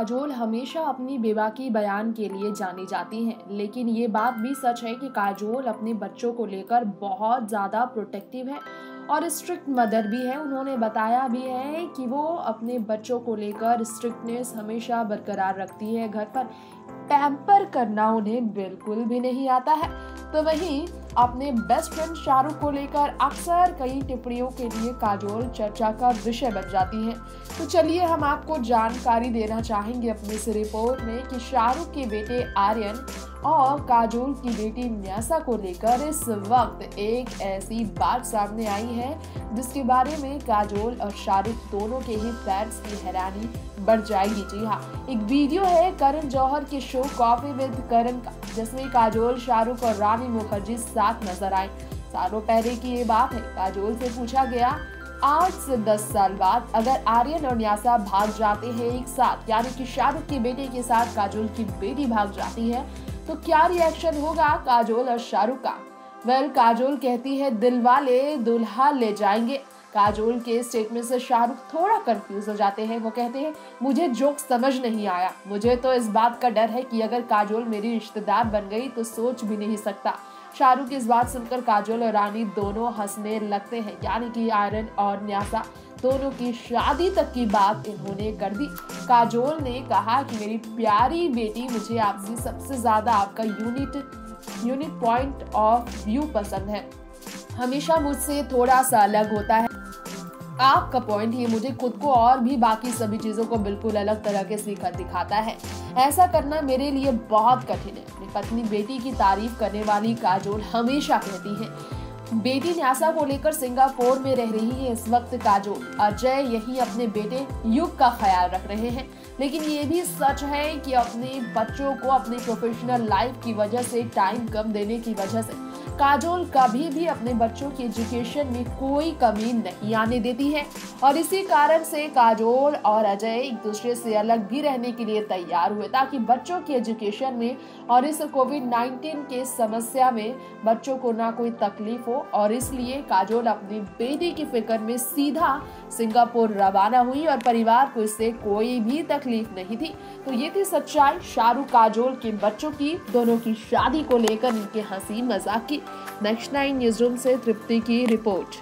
काजोल हमेशा अपनी बेबाकी बयान के लिए जानी जाती हैं, लेकिन ये बात भी सच है कि काजोल अपने बच्चों को लेकर बहुत ज़्यादा प्रोटेक्टिव है और स्ट्रिक्ट मदर भी है। उन्होंने बताया भी है कि वो अपने बच्चों को लेकर स्ट्रिक्टनेस हमेशा बरकरार रखती है। घर पर पैम्पर करना उन्हें बिल्कुल भी नहीं आता है। तो वहीं अपने बेस्ट फ्रेंड शाहरुख को लेकर अक्सर कई टिप्पणियों के लिए काजोल चर्चा का विषय बन जाती हैं। तो चलिए हम आपको जानकारी देना चाहेंगे अपने इस रिपोर्ट में कि शाहरुख के बेटे आर्यन और काजोल की बेटी न्यासा को लेकर इस वक्त एक ऐसी बात सामने आई है जिसके बारे में काजोल और शाहरुख दोनों के ही फैंस की हैरानी बढ़ जाएगी। जी हाँ, एक वीडियो है करण जौहर के शो कॉफी विद करण का, जिसमें काजोल, शाहरुख और रानी मुखर्जी साथ नजर आए। सालों पहले की ये बात है। काजोल से पूछा गया, आज से 10 साल बाद अगर आर्यन और न्यासा भाग जाते हैं एक साथ, यानी कि शाहरुख के बेटे के साथ काजोल की बेटी भाग जाती है, तो क्या रिएक्शन होगा काजोल और शाहरुख का? वेल, काजोल कहती है दिलवाले दुल्हा ले जाएंगे। काजोल के स्टेटमेंट से शाहरुख थोड़ा कंफ्यूज हो जाते हैं। वो कहते हैं, मुझे जोक समझ नहीं आया। मुझे तो इस बात का डर है कि अगर काजोल मेरी रिश्तेदार बन गई तो सोच भी नहीं सकता। शाहरुख की इस बात सुनकर काजोल और रानी दोनों हंसने लगते हैं, यानी कि आर्यन और न्यासा दोनों की शादी तक की बात इन्होंने कर दी। काजोल ने कहा कि मेरी प्यारी बेटी, मुझे आपसे सबसे ज्यादा आपका यूनिक पॉइंट ऑफ व्यू पसंद है। हमेशा मुझसे थोड़ा सा अलग होता है आपका पॉइंट। ये मुझे खुद को और भी बाकी सभी चीजों को बिल्कुल अलग तरह के दिखाता है। ऐसा करना मेरे लिए बहुत कठिन है। अपनी पत्नी बेटी की तारीफ करने वाली काजोल हमेशा कहती है। बेटी न्यासा को लेकर सिंगापुर में रह रही है इस वक्त काजोल। अजय यही अपने बेटे युग का ख्याल रख रहे हैं, लेकिन ये भी सच है कि अपने बच्चों को अपनी प्रोफेशनल लाइफ की वजह से, टाइम कम देने की वजह से काजोल कभी भी अपने बच्चों की एजुकेशन में कोई कमी नहीं आने देती है और इसी कारण से काजोल और अजय एक दूसरे से अलग भी रहने के लिए तैयार हुए, ताकि बच्चों की एजुकेशन में और इस कोविड-19 के समस्या में बच्चों को ना कोई तकलीफ हो। और इसलिए काजोल अपनी बेटी की फिक्र में सीधा सिंगापुर रवाना हुई और परिवार को इससे कोई भी तकलीफ नहीं थी। तो ये थी सच्चाई शाहरुख काजोल के बच्चों की, दोनों की शादी को लेकर इनके हंसी मजाक की। नेक्स्ट 9 न्यूज़ रूम से तृप्ति की रिपोर्ट।